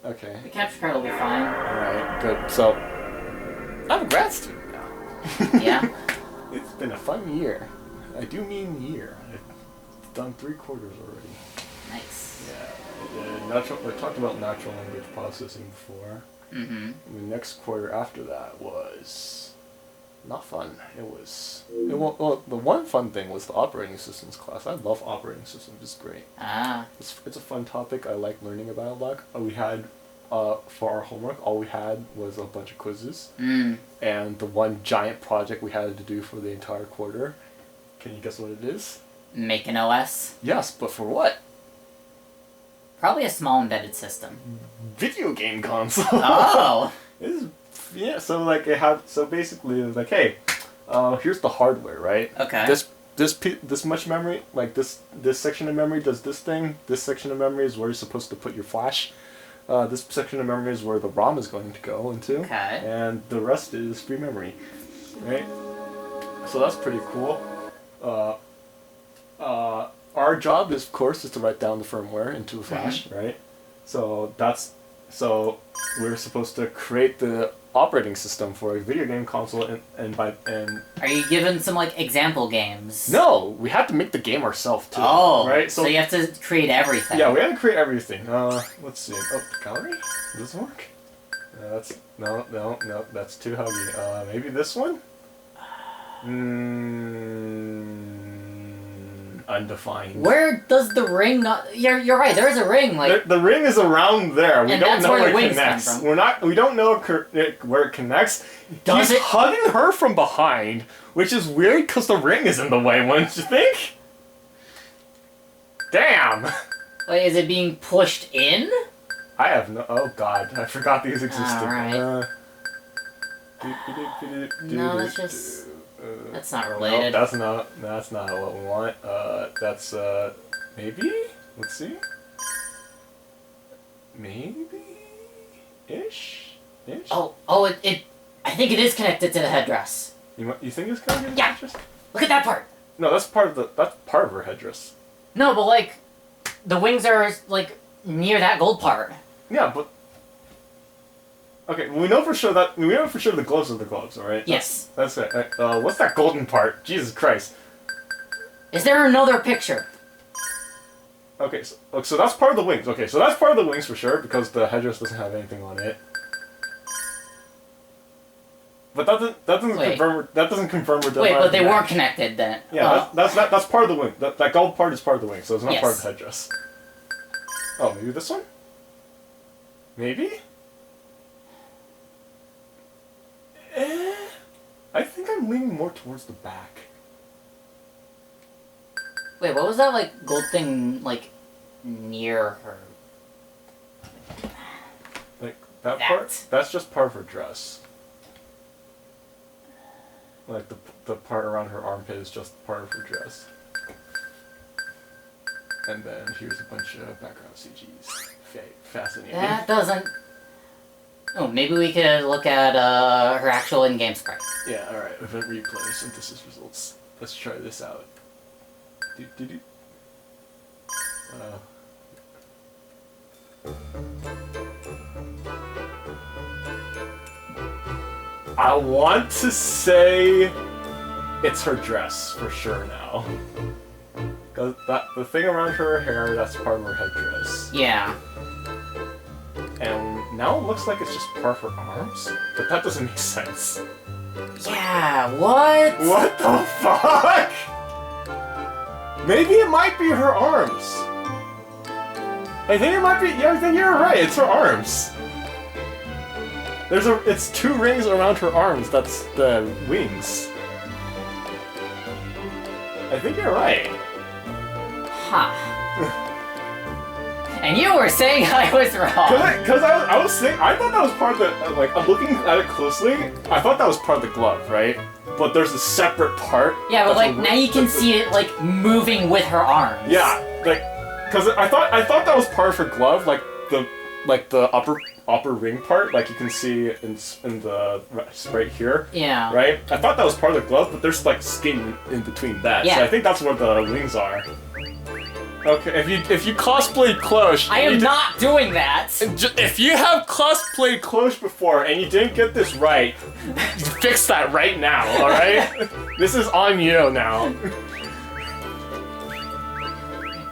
Okay. The capture card will be fine. Alright, good. So, I'm a grad student now. Yeah. It's been a fun year. I do mean year. I've done 3 quarters already. Nice. Yeah. We talked about natural language processing before. Mm-hmm. The next quarter after that was not fun. Well, the one fun thing was the operating systems class. I love operating systems. It's great. Ah. It's a fun topic. I like learning about it. We had for our homework, all we had was a bunch of quizzes. And the one giant project we had to do for the entire quarter. Can you guess what it is? Make an OS? Yes, but for what? Probably a small embedded system. Video game console. Oh! So basically it was like, hey, here's the hardware, right? Okay. This much memory, like this section of memory does this thing. This section of memory is where you're supposed to put your flash. This section of memory is where the ROM is going to go into. Okay. And the rest is free memory, right? So that's pretty cool. Our job is, of course, is to write down the firmware into a flash, right? So we're supposed to create the operating system for a video game console, and Are you given some like example games? no, we have to make the game ourselves too. Oh, right. So you have to create everything. Yeah, we have to create everything. Let's see. Oh, gallery? Does this work? No. That's too huggy. Maybe this one. Undefined. Where does the ring not... You're right, there is a ring, like... The ring is around there. We and don't that's know where where the it wings connects. come from. We don't know where it connects. He's hugging her from behind, which is weird because the ring is in the way, wouldn't you think? Damn! Wait, is it being pushed in? I have no... Oh god, I forgot these existed. Alright. No, that's just... That's not related. Nope, that's not what we want. That's, maybe? Let's see. Maybe-ish? Oh, it... I think it is connected to the headdress. You think it's connected to the headdress? Look at that part! No, that's part of her headdress. No, but like... The wings are, like, near that gold part. Yeah, but... Okay, we know for sure the gloves are the gloves, alright? Yes. That's it. What's that golden part? Jesus Christ. Is there another picture? Okay, so that's part of the wings. Okay, so that's part of the wings for sure, because the headdress doesn't have anything on it. But that doesn't confirm or doesn't. Wait, but they weren't connected then. Yeah, that's part of the wing. That gold part is part of the wing, so it's not Yes. part of the headdress. Oh, maybe this one? Maybe? I think I'm leaning more towards the back. Wait, what was that, like, gold thing, like, near her? Like, that part? That's just part of her dress. Like, the part around her armpit is just part of her dress. And then here's a bunch of background CGs. Fascinating. That doesn't... Oh, maybe we could look at her actual in-game sprite. Yeah, alright. Event replay, synthesis results. Let's try this out. I want to say it's her dress for sure now. Cause the thing around her hair, that's part of her headdress. Yeah. And now it looks like it's just part of her arms, but that doesn't make sense. Yeah, what? What the fuck? Maybe it might be her arms. I think it might be. Yeah, I think you're right. It's her arms. It's 2 rings around her arms. That's the wings. I think you're right. Huh. And you were saying I was wrong. Because I was saying, I thought that was part of the, like, I'm looking at it closely, I thought that was part of the glove, right? But there's a separate part. Yeah, but like, now you can see it, like, moving with her arms. Yeah, like, because I thought that was part of her glove, like the upper ring part, like you can see in the right here. Yeah. Right? I thought that was part of the glove, but there's like skin in between that. Yeah. So I think that's where the wings are. Okay, if you cosplay Cloche... I am not doing that! If you have cosplayed Cloche before and you didn't get this right, fix that right now, alright? This is on you now.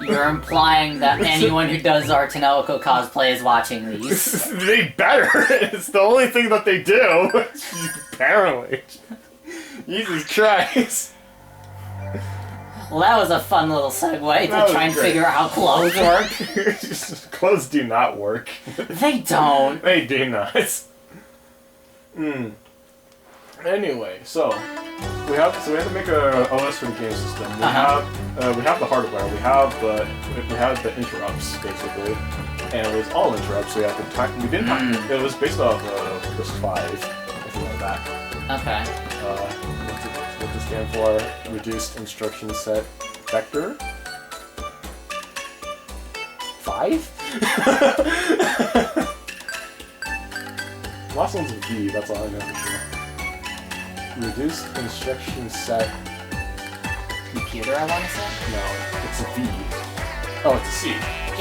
You're implying that anyone who does our Tonelico cosplay is watching these. They better! It's the only thing that they do! Apparently. Jesus Christ. Well, that was a fun little segue to try and figure out how clothes work. Clothes do not work. They don't. They do not. Anyway, so we have to make a OS for the game system. We have the hardware. We have the interrupts basically, and it was all interrupts. So we have to we didn't have, it was based off RISC 5, if you know that. Okay. What to stand for? Reduced instruction set vector. 5? Last one's a V. That's all I know for sure. Reduced instruction set. Computer, I want to say? No, it's a V. Oh, it's a C.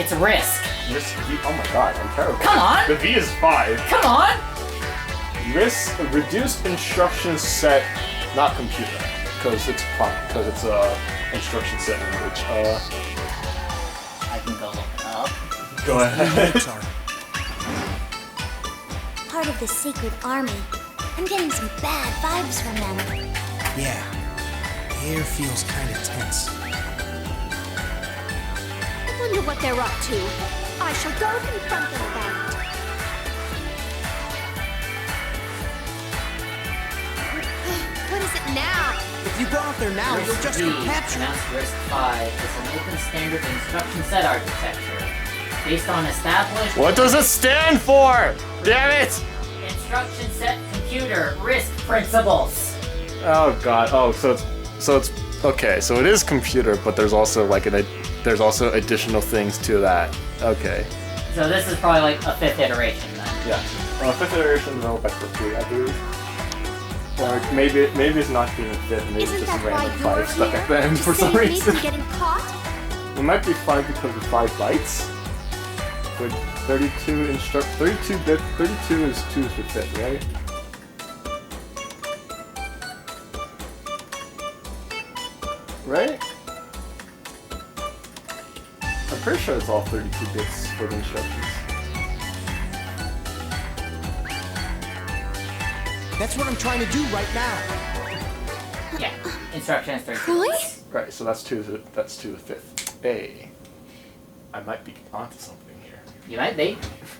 It's RISC. RISC V. Oh my god, I'm terrible. Come on! The V is 5. Come on! RISC, reduced instruction set, not computer, because it's instruction set language. I can go look it up. Go ahead. Part of the secret army. I'm getting some bad vibes from them. Yeah, the air feels kind of tense. Wonder what they're up to. I shall go confront them about it. What is it now? If you go out there now, you'll just get captured. Announced RISC 5 is an open standard instruction set architecture based on established... What does it stand for? Damn it! Instruction set computer RISC principles. Oh god. Oh, so it's okay. So it is computer, but there's also there's also additional things to that. Okay. So this is probably like a 5th iteration then. Yeah. 5th iteration developed by Berkeley, I believe. Or maybe it's not even 5th. Maybe it's just a random 5 stuck at the end for some reason. Getting caught? It might be 5 because of 5 bytes. But 32 is 2 for 5th, right? Right? I'm pretty sure it's all 32 bits for the instructions. That's what I'm trying to do right now. Yeah, instruction is 32. Really? Right, so that's 2 to the 5th. Hey, I might be onto something here. You might be.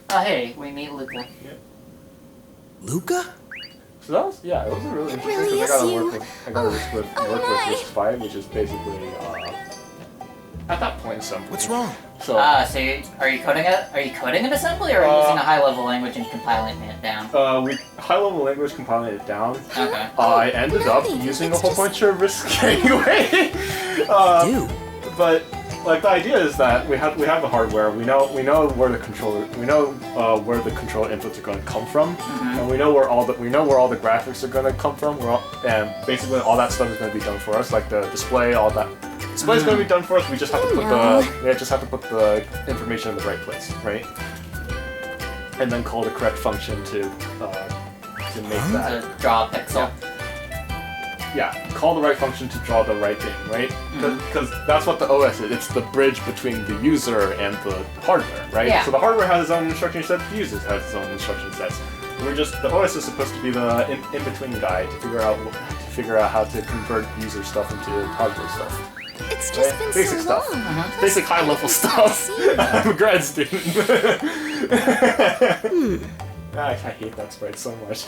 Oh hey, we meet Luca. Yeah. Luca? So that was, yeah, it was a really interesting really because is I you. gotta work with RISC 5, which is basically at that point something. What's wrong? So So are you coding an assembly or are you using a high level language and compiling it down? we high level language compiling it down. Okay. I ended up nothing. using a It's whole just- bunch of RISC anyway. Dude. But like the idea is that we have the hardware. We know where the controller where the control inputs are going to come from, and we know where all the graphics are going to come from. And basically all that stuff is going to be done for us, like the display, all that. Display is going to be done for us. We just have to put the information in the right place, right? And then call the correct function to make that. To draw a pixel. Yeah, call the right function to draw the right thing, right? Because that's what the OS is. It's the bridge between the user and the hardware, right? Yeah. So the hardware has its own instruction set, the user has its own instruction sets. The OS is supposed to be the in-between guy to figure out how to convert user stuff into hardware stuff. It's just been Basic so stuff. long. Basic high-level stuff. I'm a grad student. I hate that sprite so much.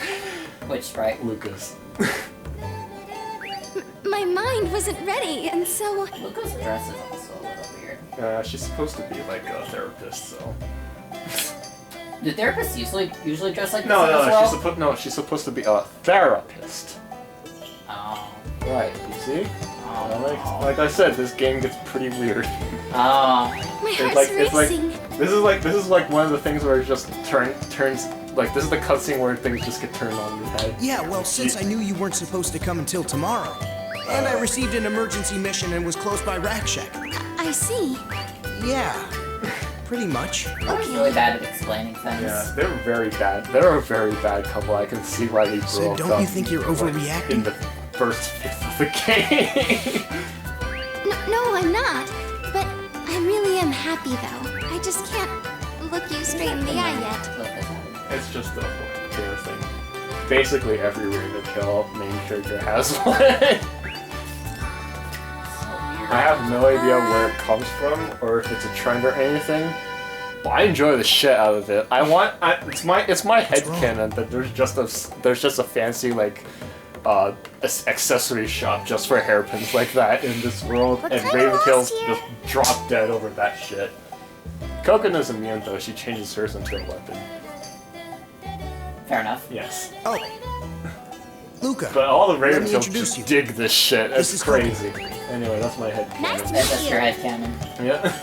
Which sprite? Lucas. My mind wasn't ready, and so... Luca's dress is also a little weird. She's supposed to be like a therapist, so. Do therapists usually dress like this No, as well? she's supposed to be a therapist. Oh. Right, you see? Oh. Like I said, this game gets pretty weird. Oh. My It's heart's like racing. this is like one of the things where it just turns like this is the cutscene where things just get turned on your head. Yeah, well, since I knew you weren't supposed to come until tomorrow, and I received an emergency mission and was close by Rack Shack. I see. Yeah, pretty much. I was really bad at explaining things. Yeah, they're very bad. They're a very bad couple. I can see why they So broke up. don't you think you're like, overreacting? in the first fifth of the game? No, I'm not. But I really am happy, though. I just can't look you straight in the eye yet. It's just a care thing. Basically, every Raid to Kill main character has one. I have no idea where it comes from, or if it's a trend or anything, but I enjoy the shit out of it. It's my headcanon that there's just a fancy like accessory shop just for hairpins like that in this world, and Raventail's just drop dead over that shit. Coconu's immune though; she changes hers into a weapon. Fair enough. Yes. Oh, Luca. But all the let me Raventails introduce just you. dig this shit. This It's is crazy. Anyway, that's my headcanon. Nice to That's meet your you. headcanon. Yeah.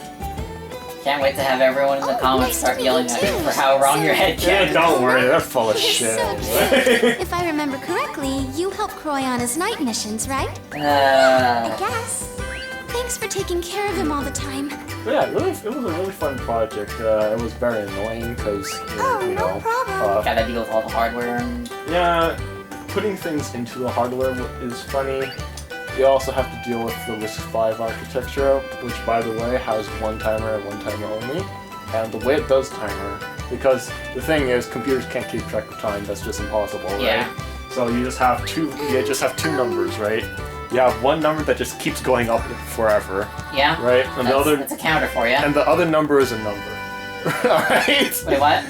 Can't wait to have everyone in the comments nice start to yelling meet at you you too. for how wrong your So- headcanon Yeah, is. don't worry, they're full of You're shit. so Anyway. If I remember correctly, you help Croy on his night missions, right? I guess. Thanks for taking care of him all the time. But yeah, it was a really fun project. It was very annoying because, Oh, you no know, problem. Gotta deal with all the hardware and... yeah, putting things into the hardware is funny. You also have to deal with the RISC-V architecture, which, by the way, has one timer and one timer only. And the way it does timer, because the thing is, computers can't keep track of time. That's just impossible, right? Yeah. So you just have two numbers, right? You have one number that just keeps going up forever, Yeah? right? And That's a counter for you. and the other number is a number. Alright? Wait, what?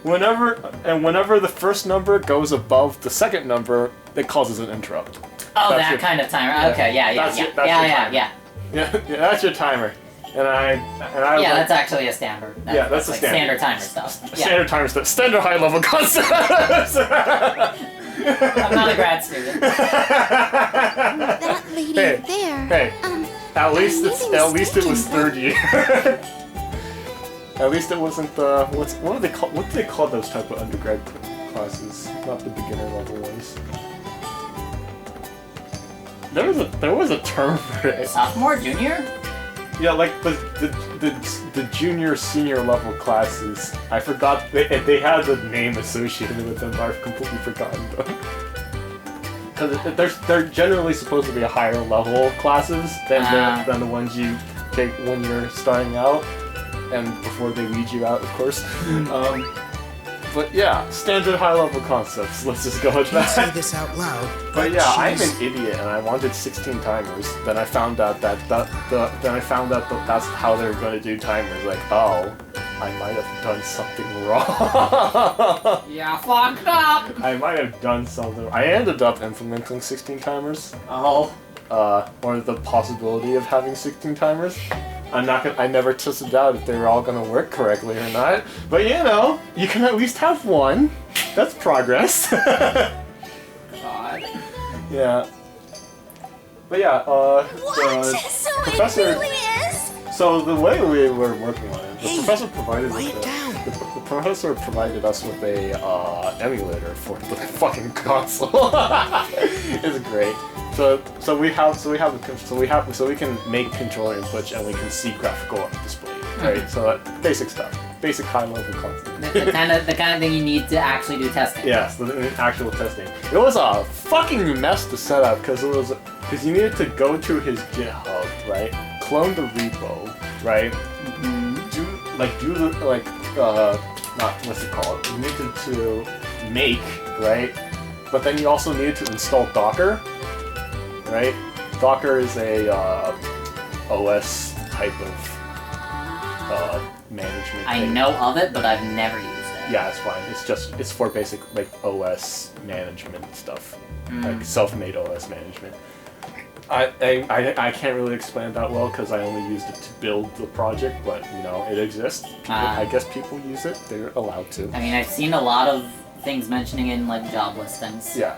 Whenever the first number goes above the second number, it causes an interrupt. Oh, That's that your- kind of timer. Okay, yeah. That's your timer. Yeah, Yeah, that's your timer. And I yeah, like, that's actually a standard. Yeah, that's a like standard. standard timer stuff. Yeah. standard timer stuff. Standard high level concepts. I'm not a grad student. That lady Hey, there. hey. At least it was mistaken, third year. At least it wasn't the what do they call those type of undergrad classes? Not the beginner level ones. There was a term for it. Sophomore, junior? Yeah, like the junior senior level classes. I forgot they had the name associated with them, but I've completely forgotten them. Because they're generally supposed to be a higher level classes than the ones you take when you're starting out, and before they weed you out, of course. But yeah, standard high level concepts. Let's just go with Can't say that. this out loud, But yeah, I'm she's... an idiot, and I wanted 16 timers. Then I found out that that's how they were going to do timers. Like, oh, I might have done something wrong. Yeah, fucked up! I might have done something. I ended up implementing 16 timers, Oh. or the possibility of having 16 timers. I never tested out if they were all gonna work correctly or not. But you know, you can at least have one. That's progress. God. Yeah. But yeah, What? the So professor. it really is? So the way we were working on it, the Hey, professor provided quiet down. the professor provided us with a emulator for the fucking console. It's great. So we can make controller inputs and we can see graphical display. Right. So basic stuff, basic high level concept. The kind of thing you need to actually do testing. Yes, the actual testing. It was a fucking mess to set up because you needed to go to his GitHub, right? Clone the repo, right? What's it called? You needed to make, right? But then you also needed to install Docker, right? Docker is a OS type of management. I thing. know of it, but I've never used it. Yeah, it's fine. It's for basic like OS management stuff, like self-made OS management. I can't really explain it that well because I only used it to build the project, but you know it exists. I guess people use it. They're allowed to. I mean, I've seen a lot of things mentioning in like job listings. Yeah.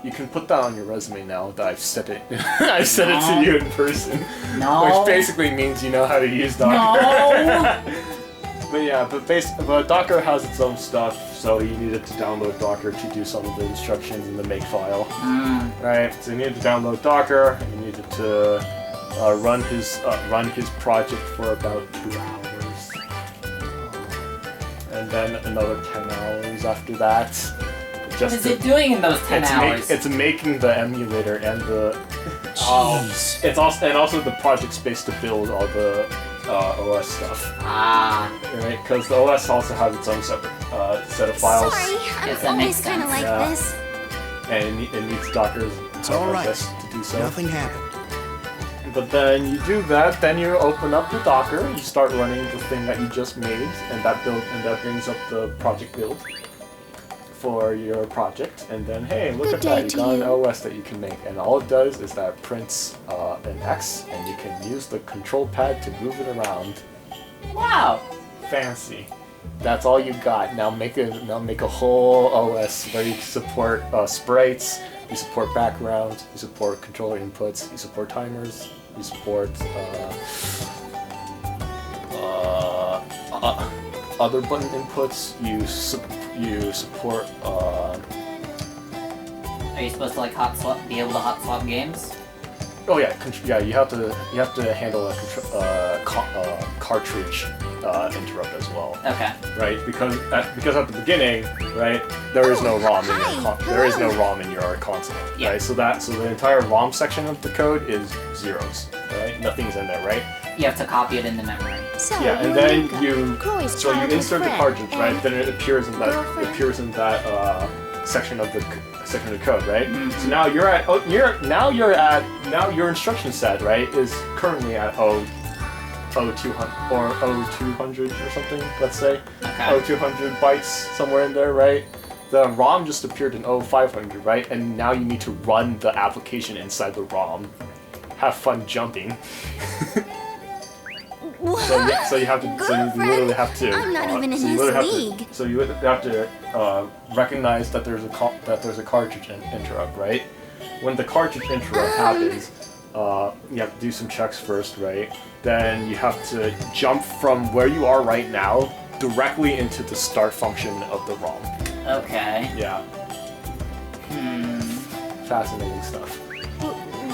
You can put that on your resume now that I've said it. I've said it to you in person. No. Which basically means you know how to use Docker. No. But yeah, but Docker has its own stuff, so you needed to download Docker to do some of the instructions in the make file. Right? So you needed to download Docker, you needed to run his project for about 2 hours, and then another 10 hours after that. What is it doing in those 10 hours? It's making the emulator and the. Jeez. It's also the project space to build all the OS stuff. Ah. Right, because the OS also has its own separate set of files. Sorry, Yes, I'm that makes always kind of sense. like this. And it needs Docker. It's all right. To do so. Nothing happened. But then you do that, then you open up the Docker, you start running the thing that you just made, and that brings up the project build for your project. And then, hey, look at that, you got an OS that you can make. And all it does is that it prints an X, and you can use the control pad to move it around. Wow. Fancy. That's all you got. Now make a whole OS where you support sprites, you support backgrounds, you support controller inputs, you support timers, you support other button inputs. You support. Are you supposed to like be able to hot swap games? Oh yeah, you have to handle a cartridge interrupt as well. Okay. Right, because at the beginning, right, there is no ROM in your console. Yeah. Right, so the entire ROM section of the code is zeros. Right, nothing's in there, right? You have to copy it into memory. So Yeah, and then you childhood insert the friend cartridge, right? and Then it appears in that girlfriend? section of the code, right? Mhm. So now your instruction set, right, is currently at 0200 or 0200 or something. Let's say Okay. 0200 bytes somewhere in there, right? The ROM just appeared in 0500, right? And now you need to run the application inside the ROM. Have fun jumping. What? So you literally have to. I'm not even in so you his literally league. So you have to recognize that there's a cartridge interrupt, right? When the cartridge interrupt happens, you have to do some checks first, right? Then you have to jump from where you are right now directly into the start function of the ROM. Okay. Yeah. Fascinating stuff.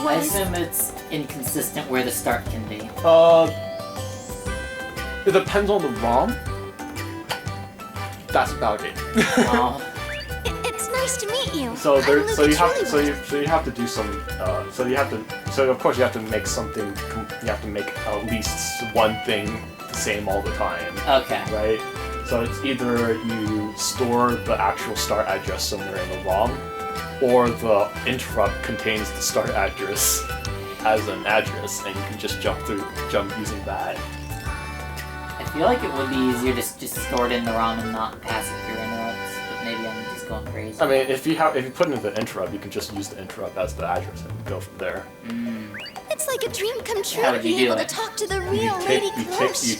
I assume it's inconsistent where the start can be. It depends on the ROM. That's about it. Oh. It's nice to meet you. So I'm Luca you have Trullywoods. to do some. So of course you have to make something. You have to make at least one thing the same all the time, Okay. right? So it's either you store the actual start address somewhere in the ROM, or the interrupt contains the start address as an address, and you can just jump using that. I feel like it would be easier to just store it in the ROM and not pass it through interrupts, but maybe I'm just going crazy. I mean, if you put in the interrupt, you can just use the interrupt as the address and go from there. It's like a dream come true How to would you be do able it? to talk to the real Lady Cloche. You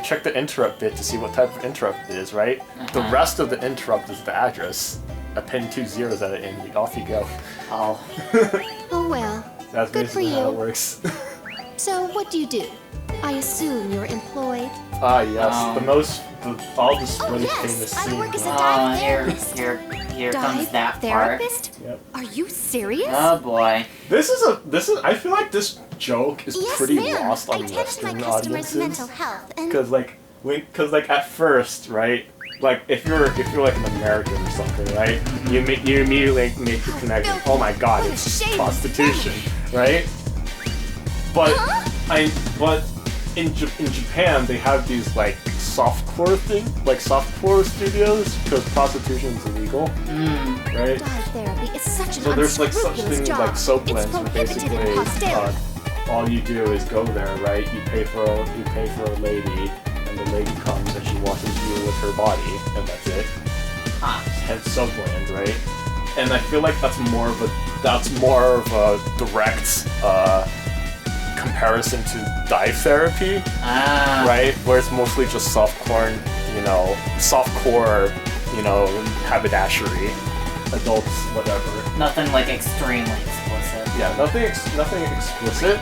check the interrupt bit to see what type of interrupt it is, right? The rest of the interrupt is the address. A pin 2 zeros at it, and off you go. Oh. Oh well. That's Good for basically how it you. works. So what do you do? I assume you're employed. Ah yes, all the Oh really yes, famous I work as a scene. dive here therapist. comes that part. Therapist? Yep. Are you serious? Oh boy. This is I feel like this joke is Yes, pretty ma'am. lost I on tend to my Western customers' mental audiences. health and Because like at first, right? Like if you're like an American or something, right? You immediately make the connection. no. Oh my God, What a it's just shame. prostitution, right? But Huh? in Japan they have these like softcore studios because prostitution is illegal, right? dive therapy is such an So there's like such unscrupulous things job. like soap It's blends, where prohibited in basically Costello. all you do is go there, right? You pay for a lady, and the lady comes and she washes you with her body, and that's it. Hence soap blend, right? And I feel like that's more of a direct comparison to dive therapy, right? Where it's mostly just softcore, haberdashery, adults, whatever. Nothing like extremely explicit. Yeah, nothing explicit,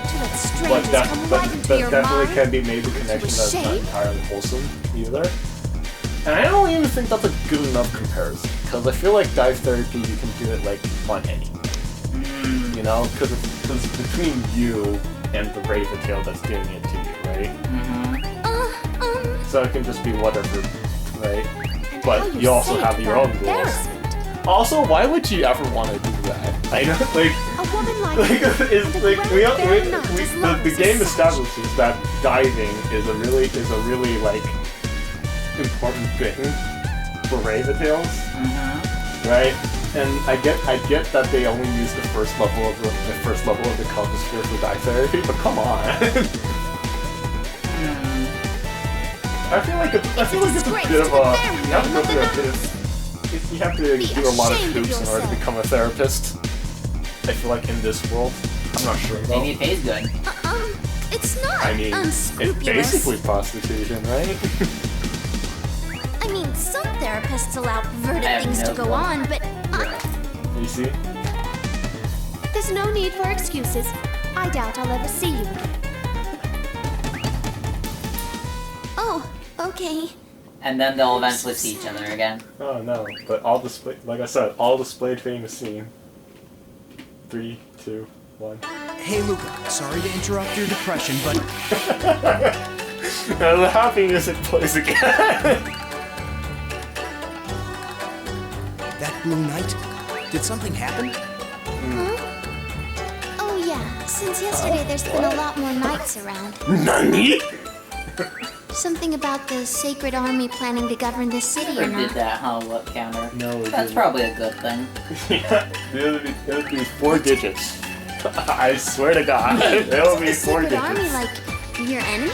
To let but, strangers come right into your definitely mind. can be made the connection that's not shame? entirely wholesome either. And I don't even think that's a good enough comparison, because I feel like dive therapy you can do it like on any, because because it's between you and the Raven Tail that's doing it to you, right? So it can just be whatever, right? But you also have your own rules. Also, why would you ever want to do that? I know, like, the game establishes that diving is a really like important thing for Raven Tails, right? And I get that they only use the first level of the cosmosphere for dive therapy, but come on. I feel like it's a bit of a you have to do a lot of hoops in order to become a therapist. I feel like in this world, I'm not sure though. Maybe it pays good. It's not. I mean, it's basically prostitution, right? I mean, some therapists allow perverted things to go on, but You see? there's no need for excuses. I doubt I'll ever see you again. Oh, okay. And then they'll eventually see each other again. Oh no, but all displayed, like I said, all displayed famous scene. 3, 2, 1. Hey, Luca. Sorry to interrupt your depression, but And the happy music plays again. that blue night, did something happen? Huh? Oh yeah, since yesterday there's been a lot more knights around. Nani? Something about the sacred army planning to govern this city or Never not. did that, huh? What counter? No, we That's didn't. probably a good thing. Yeah, it would be 4 digits. I swear to God, it would be The 4 sacred digits. army like your enemy?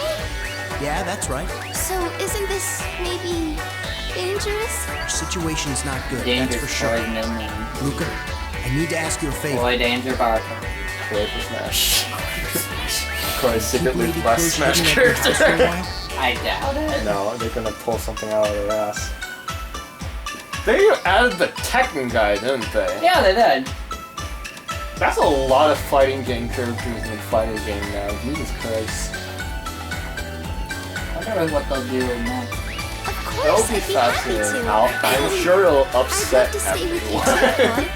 Yeah, that's right. So isn't this maybe dangerous? Our situation's not good, Danger that's for sure. Troy's no name. Luca, I need to ask you a favor. Boy, Danger Barker. Play for Smash. Troy Keep secretly Lady blessed Cloche Smash hidden at your house for a character. while? I doubt it. No, they're gonna pull something out of their ass. They added the Tekken guy, didn't they? Yeah, they did. That's a lot of fighting game characters in a fighting game now. Jesus Christ. I wonder what they'll do next. Of That'll course, be I'd be happy fascinating. to. I'm sure it'll I'd upset love to stay with you everyone. too, Troy.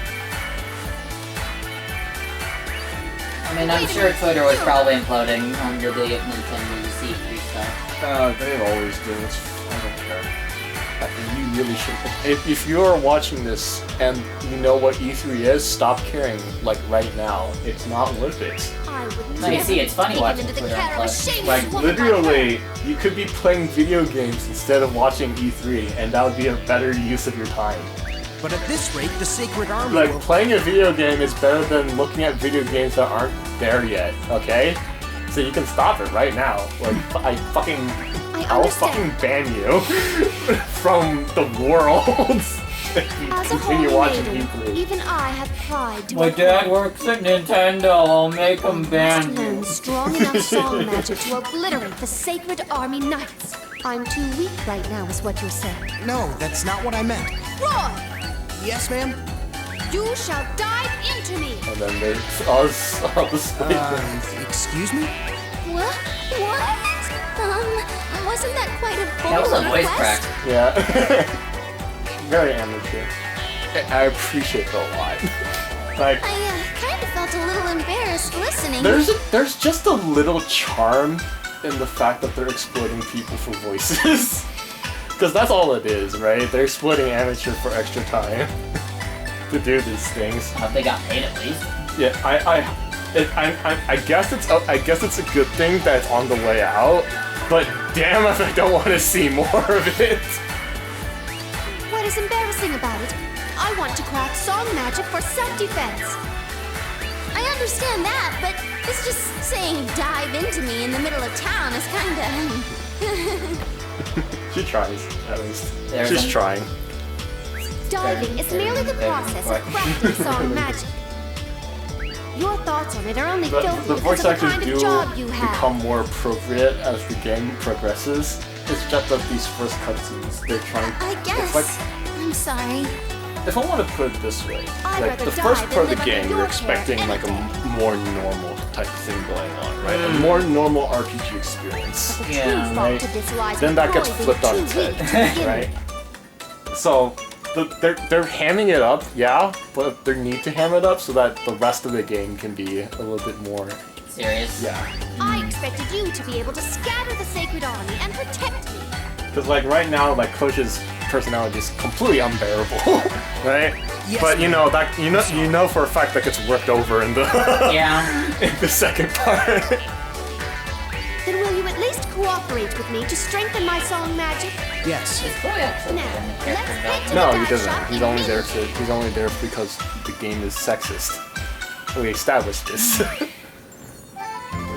I mean, I'm sure Twitter was probably imploding on the day of Nintendo's C3 stuff. They always do. I don't care. You really should. If you're watching this and you know what E3 is, stop caring. Like right now, it's not worth it. I would No, you see, it's funny taken watching into the Twitter care of a unplugged. shameless Like woman like literally, you could be playing video games instead of watching E3, and that would be a better use of your time. But at this rate, the sacred army Like will... playing a video game is better than looking at video games that aren't there yet. Okay, so you can stop it right now. Like I'll fucking ban you from the world if you As a continue holy watching maiden, E3. even I have pride to My dad works at Nintendo. I'll make him must ban learn you. strong enough song magic to obliterate the sacred army knights. I'm too weak right now, is what you're saying. No, that's not what I meant. Roy, Yes, ma'am? you shall dive into me. And then there's all the split things. Excuse me? What? What? Wasn't that quite a bold That was a voice request? crack. Yeah. Very amateur. I appreciate it a lot. Like, I kind of felt a little embarrassed listening. there's just a little charm in the fact that they're exploiting people for voices. Because that's all it is, right? They're exploiting amateur for extra time to do these things. I hope they got paid at least. Yeah, I guess it's a good thing that it's on the way out. But damn if I don't want to see more of it. What is embarrassing about it? I want to craft song magic for self-defense. I understand that, but it's just saying dive into me in the middle of town is kinda... She tries, at least. There's She's an- trying. Diving is merely the process of crafting song magic. Your thoughts on it are only The filthy voice because of the actors kind do of job you have. become more appropriate as the game progresses. It's just that these first cutscenes, they're trying. I It's guess. like, I'm sorry. if I want to put it this way, I'd like rather the die first than part of the live game, under you're your expecting care like a anything. more normal type of thing going on, right? A more normal RPG experience. The Yeah, true fault right. to this lies Then with that gets Roy being flipped on too its weak head, to begin right? with. So they're hamming it up, yeah, but they need to ham it up so that the rest of the game can be a little bit more serious. Yeah. I expected you to be able to scatter the sacred army and protect me. Because like right now, like Cloche's personality is completely unbearable, right? Yes, but you know that you know for a fact that gets worked over in the in the second part. Then will you at least cooperate with me to strengthen my song magic? Yes. It's probably actually Now, in the let's character head development. to No, the he dive doesn't. shop He's in only me. there to. He's only there because the game is sexist. We established this.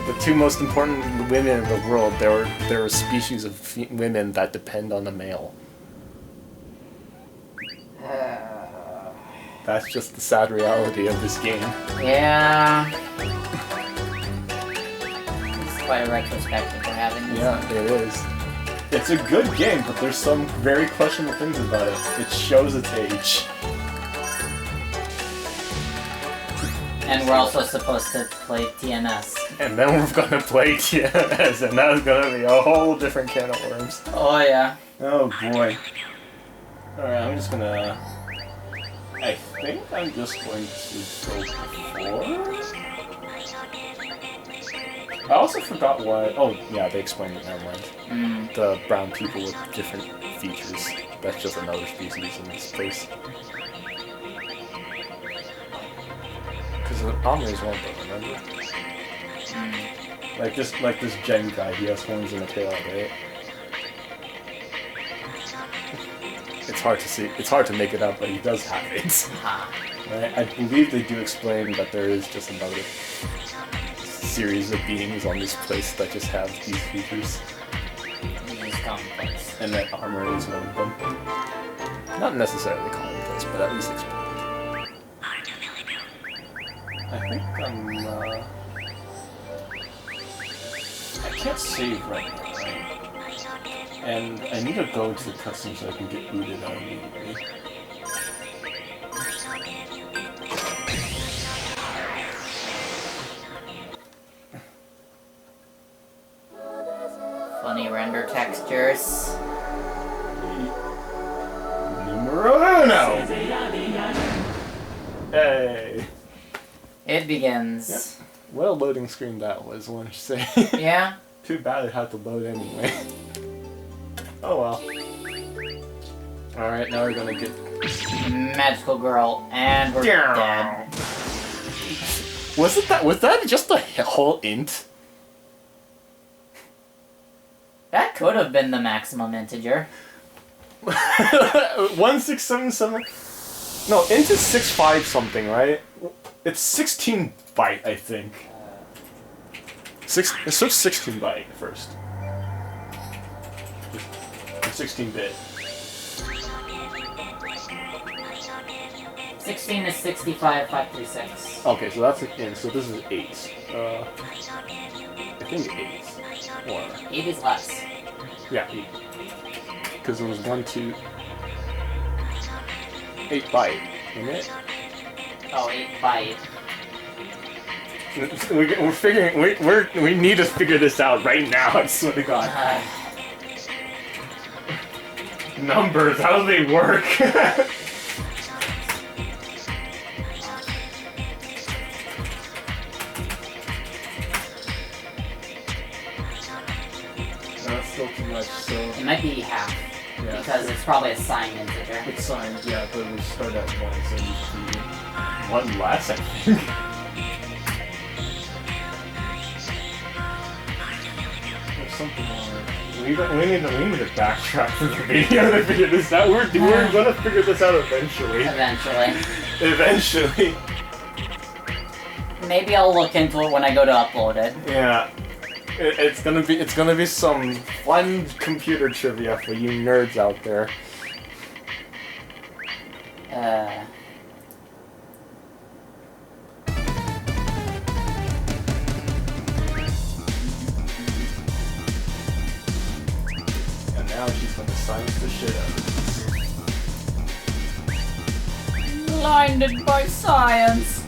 The two most important women in the world, there are species of women that depend on a male. That's just the sad reality of this game. Yeah. It's quite a retrospective we're having. Yeah, it is. It's a good game, but there's some very questionable things about it. It shows its age. And we're also supposed to play TNS. And then we're gonna play TNS, and that's gonna be a whole different can of worms. Oh yeah. Oh boy. Alright, I'm just gonna... I think I'm just going to go before? I also forgot why... Oh, yeah, they explained it, never mind. The brown people with different features. That's just another species in this place. Because the Omni's one of them, remember? Like this Gen guy, he has horns and a tail, right? It's hard to see. It's hard to make it out, but he does have it. Right? I believe they do explain that there is just another series of beings on this place that just have these features, and that armor is one of them. Not necessarily commonplace, but at least explained. I think I can't save right now, right? And I need to go to the cutscene so I can get booted out immediately. Funny render textures. Numero uno! Hey! It begins. Yep. What a loading screen that was, I want to say. Yeah? Too bad it had to load anyway. Oh well. Alright, now we're gonna get... Magical girl, and we're dead. Was that just a whole int? That could have been the maximum integer. 1677? No, int is 65 something, right? It's 16 byte, I think. It starts 16 byte first. 16-bit. 16 is 65,536. Okay, so that's an int, so this is 8. I think 8. Or... 8 is less. Yeah, 8. Because it was 1, 2... 8 byte, isn't it? Oh, 8 byte. We're figuring... We need to figure this out right now, I swear to God. Numbers, how do they work? That's still too much, so... It might be half. Yeah. Because it's probably a signed integer. It's signed, yeah, but we start at 1, so it needs to be 1 less, I think. There's something wrong. We need to backtrack to the video to figure this out. We're gonna figure this out eventually. Eventually. Maybe I'll look into it when I go to upload it. Yeah. It's gonna be some fun computer trivia for you nerds out there. And now she's gonna science the shit out of this. Blinded by science.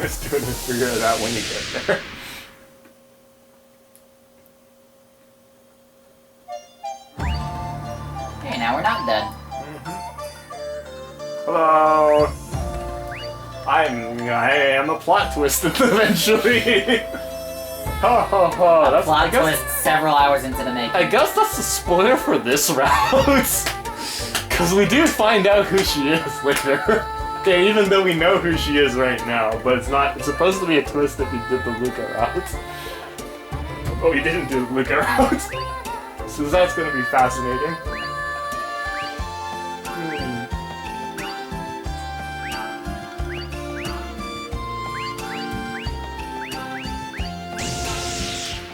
Just doing to figure it out when you get there. Okay, now we're not dead. Hello. I am a plot twist eventually. Ho ho ho. That's Plot twist several hours into the making. I guess that's the spoiler for this route. Cause we do find out who she is later. Okay, even though we know who she is right now, but it's supposed to be a twist if we did the Luca route. But we didn't do the Luca route. So that's gonna be fascinating.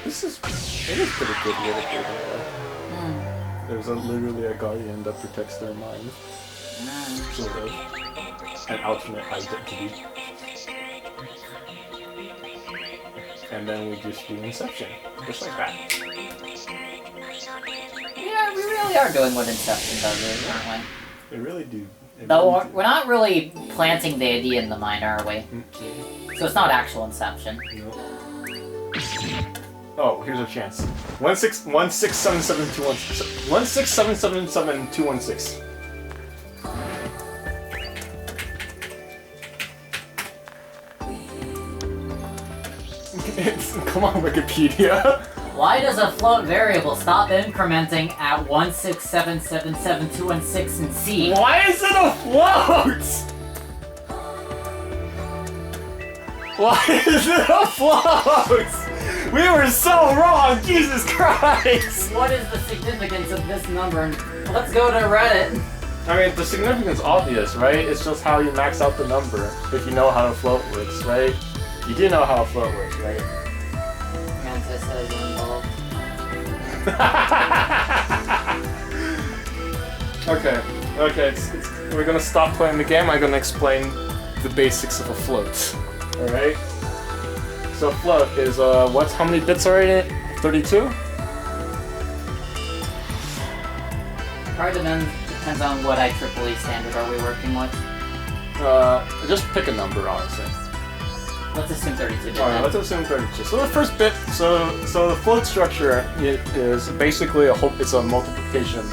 It is pretty good literature, though. There's literally a guardian that protects their mind. Sort of. An alternate identity. And then we just do Inception. Just like that. Yeah, we really are doing what Inception does, aren't we? They really do. Though we're not really planting the idea in the mind, are we? So it's not actual Inception. No. Oh, here's a chance. 1677216. 167772116. Come on, Wikipedia. Why does a float variable stop incrementing at 167772116 in C? Why is it a float? Why is it a float? We were so wrong, Jesus Christ! What is the significance of this number? Let's go to Reddit. I mean, the significance is obvious, right? It's just how you max out the number, if you know how a float works, right? You do know how a float works, right? Mantis is involved. Okay, we're gonna stop playing the game. I'm gonna explain the basics of a float. Alright? So a float is, how many bits are in it? 32? Probably depends on what IEEE standard are we working with. Just pick a number, honestly. Let's assume 32 bit. Alright, let's assume 32. So the first bit, so the float structure is basically it's a multiplication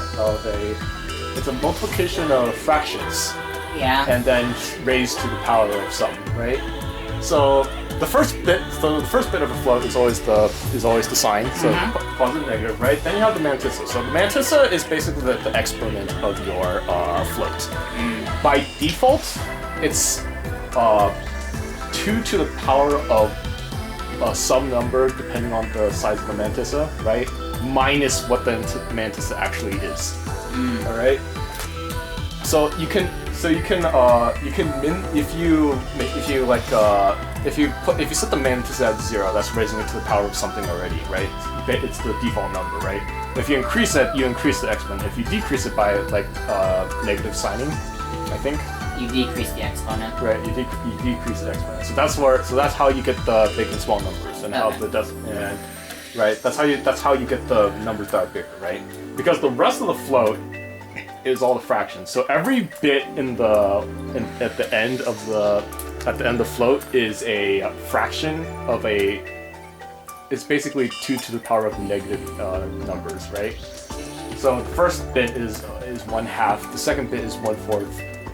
of fractions. Yeah. And then raised to the power of something, right? So the first bit of a float is always the sign, so positive, negative, right? Then you have the mantissa. So the mantissa is basically the exponent of your float. By default, it's 2 to the power of some number depending on the size of the mantissa, right? Minus what the mantissa actually is. All right. So you can if you set the mantissa at 0, that's raising it to the power of something already, right? It's the default number, right? If you increase it, you increase the exponent. If you decrease it by negative signing, I think. You decrease the exponent. Right, you decrease the exponent. So that's how you get the big and small numbers, and how the right. That's how you get the numbers that are bigger, right? Because the rest of the float is all the fractions. So every bit at the end of the float is a fraction of a. It's basically 2 to the power of negative numbers, right? So the first bit is 1/2. The second bit is 1/4.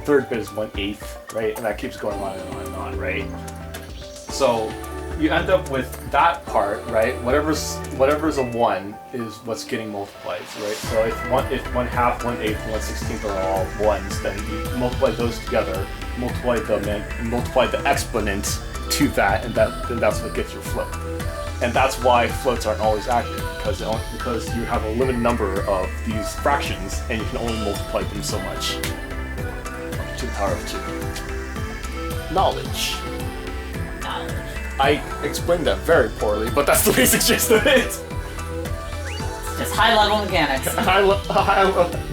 Third bit is 1/8, right? And that keeps going on and on and on, right? So you end up with that part, right? Whatever's a 1 is what's getting multiplied, right? So if 1/2, 1/8, and 1/16 are all 1s, then you multiply those together, multiply the exponent to that, and that's what gets your float. And that's why floats aren't always accurate, because you have a limited number of these fractions, and you can only multiply them so much. To the power of 2. Knowledge. I explained that very poorly, but that's the basic gist of it. It's just high-level mechanics.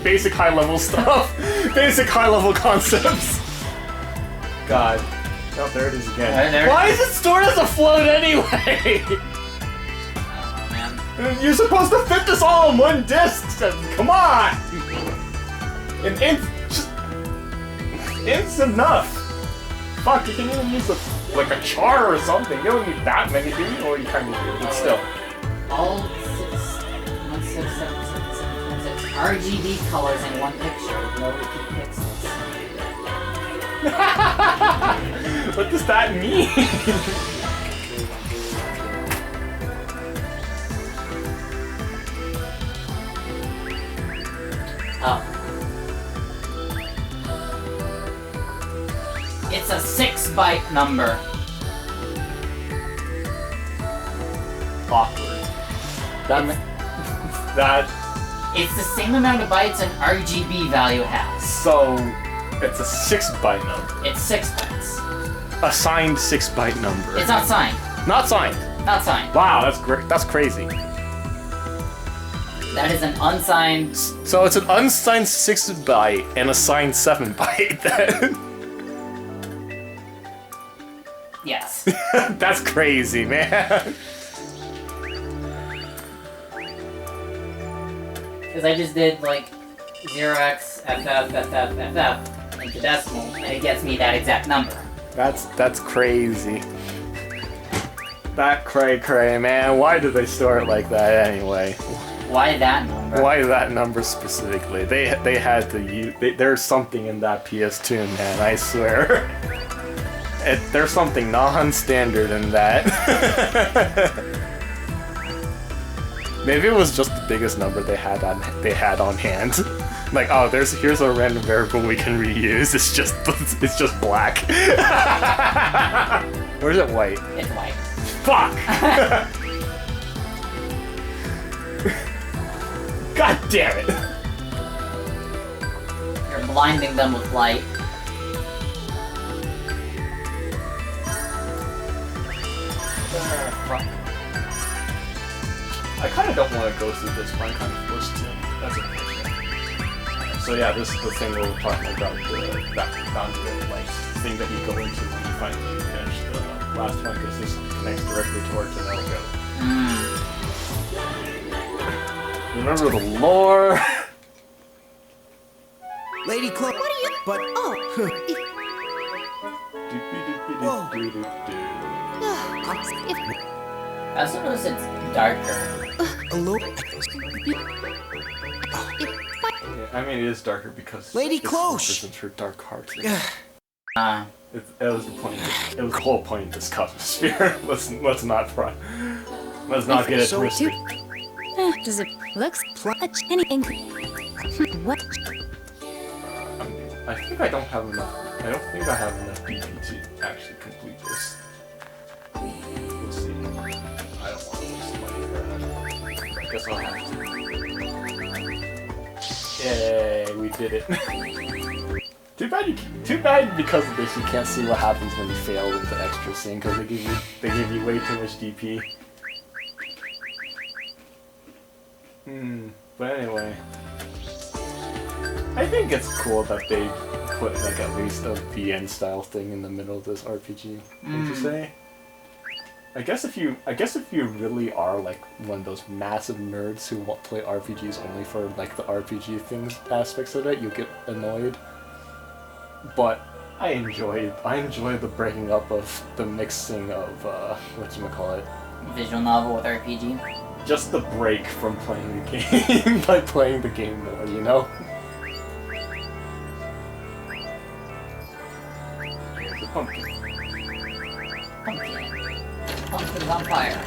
Basic high-level stuff. Basic high-level concepts. God. Oh, there it is again. Why is it stored as a float anyway? Oh, man. You're supposed to fit this all on one disc. Come on. It's enough. Fuck, you can even use like a char or something. You don't need that many, do you? Or you kind of do, but still. All 6, 1, 6, 7, 6, 7, 6 RGB colors in one picture with no repeat pixels. What does that mean? Oh. It's a 6-byte number. Awkward. That. It's the same amount of bytes an RGB value has. So, it's a 6-byte number. It's 6 bytes. A signed 6-byte number. It's not signed. Not signed. Not signed. Wow, that's great. That's crazy. That is an unsigned. So it's an unsigned 6-byte and a signed 7-byte then. Yes. That's crazy, man. Because I just did like 0x FF into decimal, and it gets me that exact number. That's crazy. That cray, man. Why did they store it like that anyway? Why that number? Why that number specifically? They had to use. There's something in that PS2, man. I swear. There's something non-standard in that. Maybe it was just the biggest number they had on hand. Like, oh, here's a random variable we can reuse. It's just black. Or is it white? It's white. Fuck! God damn it! You're blinding them with light. Fuck. I kind of don't want to go through this, but I'm kind of forced to. That's unfortunate. So yeah, this is the thing where we're talking about that boundary like thing that you go into when you finally finish the last one, because this connects directly to our Tonelico. Remember the lore? Lady Cloche. What are you? But I also noticed it's darker. a little. Yeah, I mean it is darker because Lady it's Cloche. her dark heart. It was the point. It was the whole point of this cosmosphere. let's not get it So twisted. Does it looks like anything? What? I think I don't have enough. I don't think I have enough BP to actually complete this. We'll see. I don't want to waste money for that. I guess I'll have to. Yay, we did it. Too bad because of this you can't see what happens when you fail with the extra scene, because they give you way too much DP. But anyway, I think it's cool that they put like at least a VN style thing in the middle of this RPG. Would you say? I guess if you really are like one of those massive nerds who play RPGs only for like the RPG things aspects of it, you'll get annoyed. But I enjoy the breaking up of the mixing of whatchamacallit. Visual novel with RPG. Just the break from playing the game by playing the game more, you know? Here's a pumpkin. Pumpkin's on fire.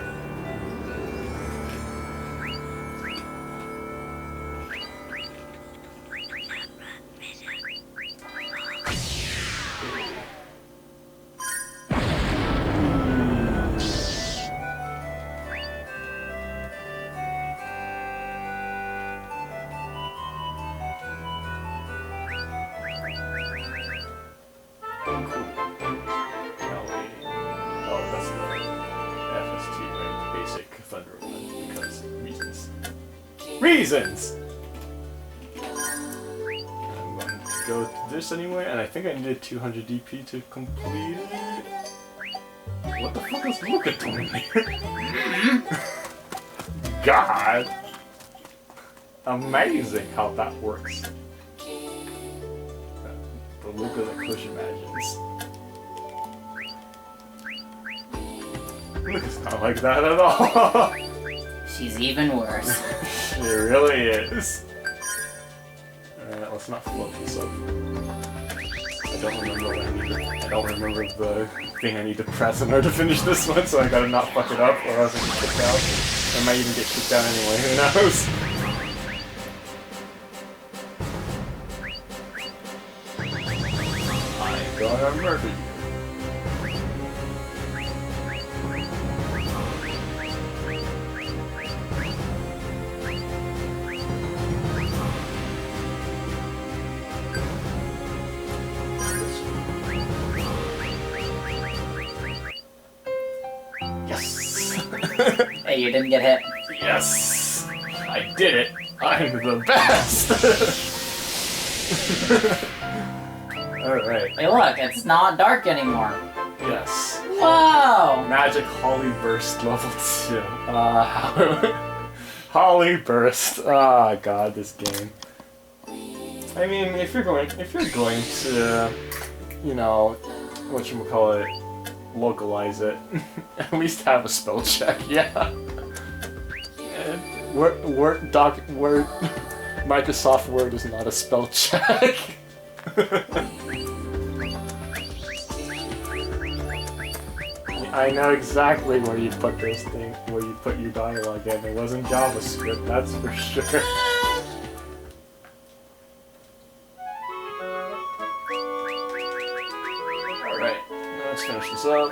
Reasons! I'm going to go through this anyway, and I think I needed 200 DP to complete it. What the fuck is Luca doing here? God! Amazing how that works. The Luca that Cloche imagines. It's not like that at all. She's even worse. It really is. Alright, let's not float this up. I don't remember what I need to, I don't remember the thing I need to press in order to finish this one, so I gotta not fuck it up or else I get kicked out. I might even get kicked out anyway, who knows? I'm gonna murder you. Hey, you didn't get hit. Yes! I did it! I'm the best! Alright. Hey, look, it's not dark anymore. Yes. Whoa! Magic Holly Burst level 2. Holly Burst. Ah, God, this game. I mean, if you're going to, you know, whatchamacallit, localize it, at least have a spell check, yeah. Microsoft Word is not a spell check. I know exactly where you put those things, where you put your dialogue in. It wasn't JavaScript, that's for sure. Alright, let's finish this up.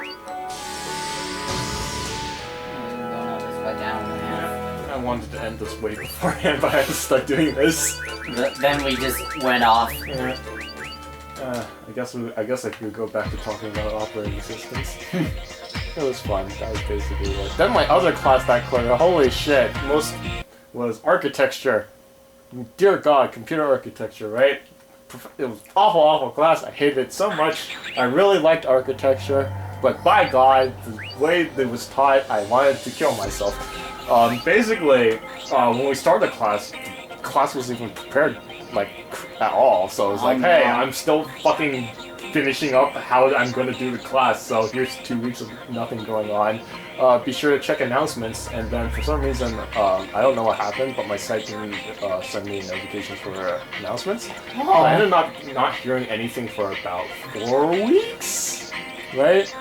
I wanted to end this way beforehand, but I had to start doing this. Then we just went off. Yeah. I guess I could go back to talking about operating systems. It was fun. That was basically it. Then my other class that quarter, holy shit, was architecture. Dear God, computer architecture, right? It was awful class. I hated it so much. I really liked architecture, but by God, the way it was taught, I wanted to kill myself. Basically, when we started the class wasn't even prepared, like, at all. So it was like, hey, I'm still fucking finishing up how I'm going to do the class, so here's 2 weeks of nothing going on. Be sure to check announcements, and then for some reason, I don't know what happened, but my site didn't send me notifications for announcements. I ended up not hearing anything for about 4 weeks, right?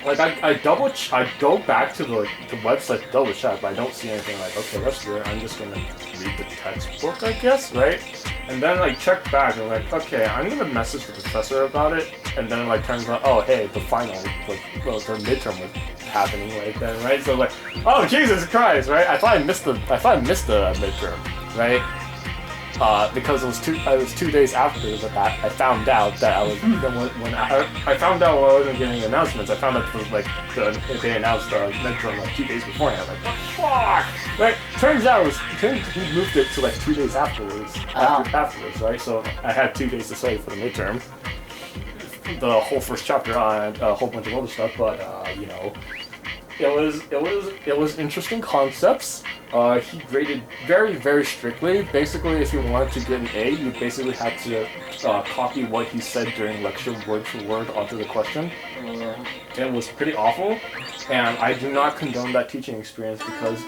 Like, I go back to the website to double check, but I don't see anything. Like, okay, that's weird, I'm just gonna read the textbook, I guess, right? And then, like, check back, and I'm like, okay, I'm gonna message the professor about it, and then, like, turns out, oh, hey, the final, like, well, the midterm was happening right then, right? So, like, oh, Jesus Christ, right? I thought I missed the midterm, right? Because it was 2 days after that I found out that I was when I found out when I wasn't getting announcements. I found out it was like they announced the midterm like 2 days beforehand. Like, fuck! Right? Turns out he moved it to like 2 days afterwards. Afterwards, right? So I had 2 days to study for the midterm. The whole first chapter on a whole bunch of other stuff, but you know, it was interesting concepts. He graded very strictly. Basically, if you wanted to get an A, you basically had to copy what he said during lecture word for word onto the question. It was pretty awful, and I do not condone that teaching experience because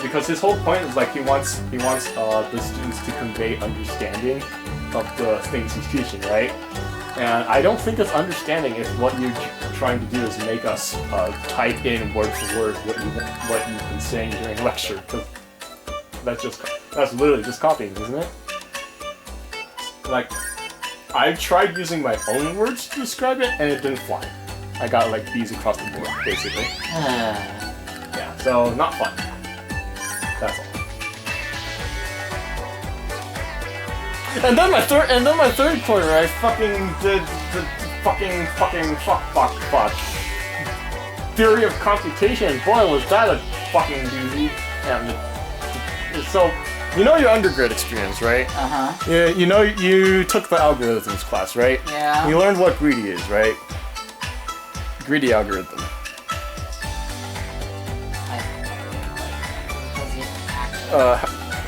because his whole point is like he wants the students to convey understanding of the things he's teaching, right? And I don't think it's understanding if what you're trying to do is make us type in word for word what you've been saying during lecture, because that's literally just copying, isn't it? Like, I tried using my own words to describe it, and it didn't fly. I got like B's across the board, basically. Yeah, so not fun. That's all. And then my third quarter, I fucking did the fucking fuck. Theory of computation. Boy, was that a fucking doozy. And so, you know your undergrad experience, right? Uh-huh. Yeah, you know you took the algorithms class, right? Yeah. You learned what greedy is, right? Greedy algorithm.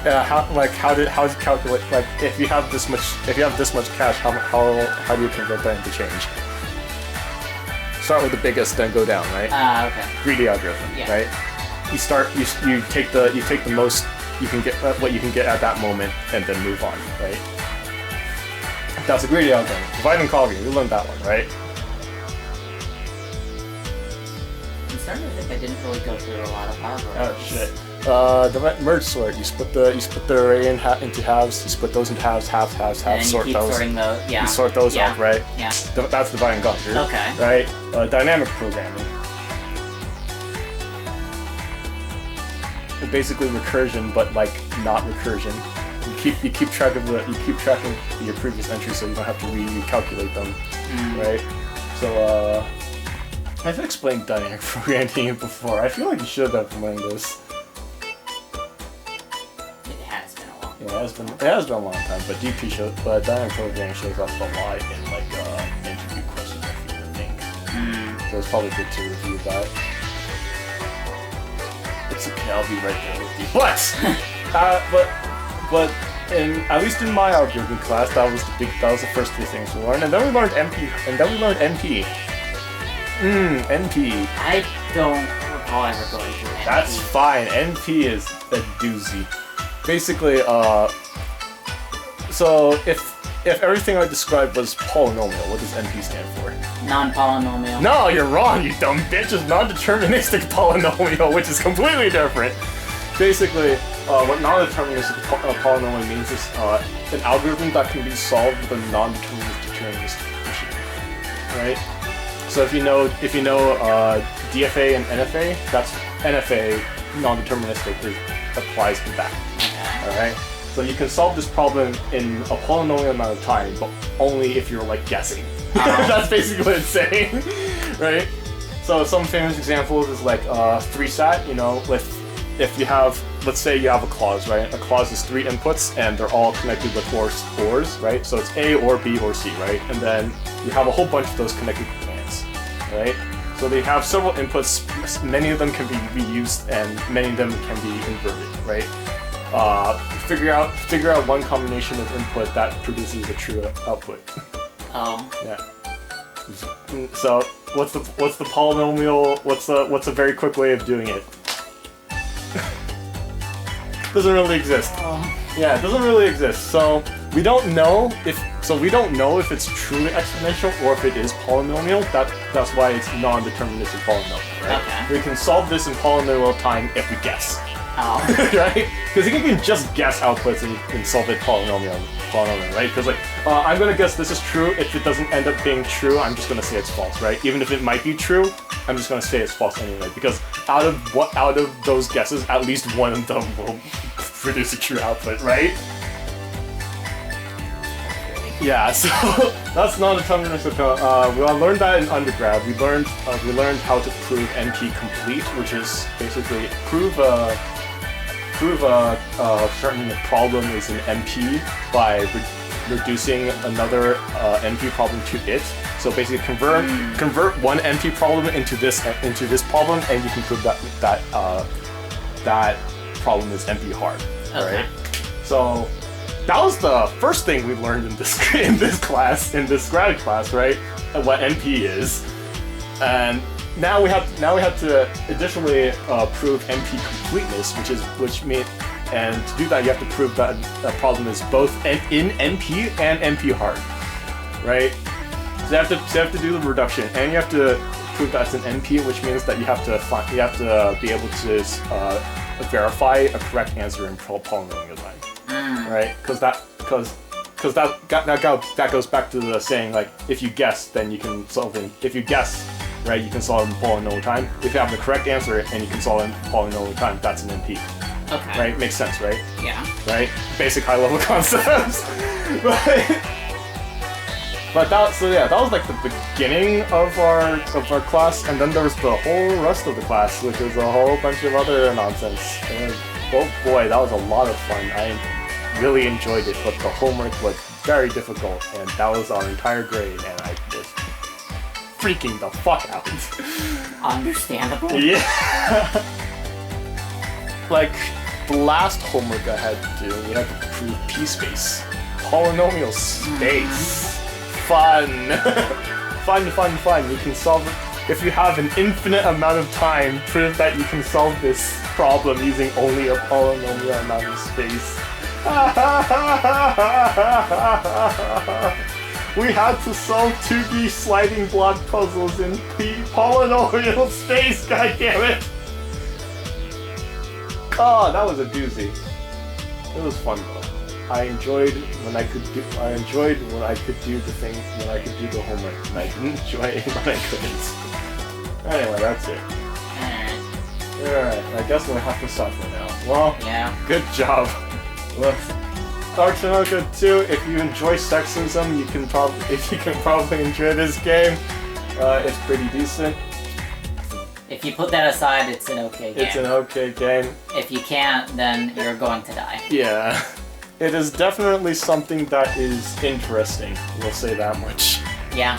How do you calculate, like, if you have this much cash, how do you convert that into change? start with the biggest, then go down, right? Okay. Greedy algorithm, Yeah. right? You take the most you can get, what you can get at that moment, and then move on, right? That's a greedy algorithm. Divide and conquer, you learned that one, right? I'm starting to think I didn't really go through a lot of algorithms. Oh shit. The merge sort. You split the array into halves. You split those into halves, And then sort you keep those. sorting those. Yeah. You sort those yeah. up, right? Yeah. That's divide and conquer. Okay. Right. Dynamic programming. Basically recursion, but like not recursion. You keep track of your previous entries, so you don't have to recalculate them, right? So I've explained dynamic programming before. I feel like you should have learned this. It has been a long time. Yeah, it has been a long time, but dynamic programming shows up a lot in like interview questions. I think. So it's probably good to review that. It's okay, I'll be right there with you. But at least in my algorithm class, that was the first two things we learned, and then we learned NP, NP. I don't recall ever going through NP. That's fine. NP is a doozy. Basically, so if everything I described was polynomial, what does NP stand for? Non-polynomial. No, you're wrong, you dumb bitch. It's non-deterministic polynomial, which is completely different. Basically, what non-deterministic polynomial means is an algorithm that can be solved with a non-deterministic machine, right? So if you know DFA and NFA, that's NFA non-deterministic applies to that. Okay. All right. So you can solve this problem in a polynomial amount of time, but only if you're like guessing. That's basically what it's saying, right? So some famous examples is like 3-sat. You know, if you have, let's say you have a clause, right? A clause is 3 inputs and they're all connected with 4 ORs, right? So it's A or B or C, right? And then you have a whole bunch of those connected with ANDs, right? So they have several inputs. Many of them can be reused and many of them can be inverted, right? Figure out one combination of input that produces a true output. Oh. Yeah. So what's the polynomial? What's a very quick way of doing it? Doesn't really exist. Yeah, it doesn't really exist. So we don't know if it's truly exponential or if it is polynomial. That's why it's non-deterministic polynomial, right? Okay. We can solve this in polynomial time if we guess. Oh. Right? Because you can just guess outputs and solve it polynomial, right? Because like, I'm gonna guess this is true. If it doesn't end up being true, I'm just gonna say it's false, right? Even if it might be true, I'm just gonna say it's false anyway. Because out of those guesses, at least one of them will produce a true output, right? Yeah, so that's non-deterministic. We learned that in undergrad. We learned how to prove NP complete, which is basically prove a certain problem is an NP by reducing another NP problem to it. So basically, convert one NP problem into this problem, and you can prove that problem is NP hard. Okay. Right? So that was the first thing we learned in this grad class, right? What NP is, and now we have to additionally prove NP completeness, and to do that you have to prove that a problem is both in NP and NP hard, right? So you have to do the reduction, and you have to prove that it's an NP, which means that you have to be able to verify a correct answer in polynomial time, right? Because that goes back to the saying, like, if you guess, then you can solve it. If you guess, right, you can solve in polynomial time. If you have the correct answer and you can solve in polynomial time, that's an NP. Okay. Right? Makes sense, right? Yeah. Right? Basic high-level concepts. But that was like the beginning of our class, and then there was the whole rest of the class, which was a whole bunch of other nonsense. And oh boy, that was a lot of fun. I really enjoyed it, but the homework was very difficult, and that was our entire grade, and I was freaking the fuck out. Understandable. Yeah. Like, the last homework I had to do, we had to prove p-space. Polynomial space. Fun. Fun. You can solve it. if you have an infinite amount of time, prove that you can solve this problem using only a polynomial amount of space. We had to solve 2D sliding block puzzles in polynomial space, goddammit! Oh, that was a doozy. It was fun though. I enjoyed when I could do the things, when I could do the homework, and I didn't enjoy it when I couldn't. Anyway, that's it. Alright, I guess we'll have to stop for now. Well, yeah. Good job. Well, Tonelico 2, if you enjoy sexism, you can probably enjoy this game. It's pretty decent. If you put that aside, it's an okay game. It's an okay game. If you can't, then you're going to die. Yeah. It is definitely something that is interesting, we'll say that much. Yeah.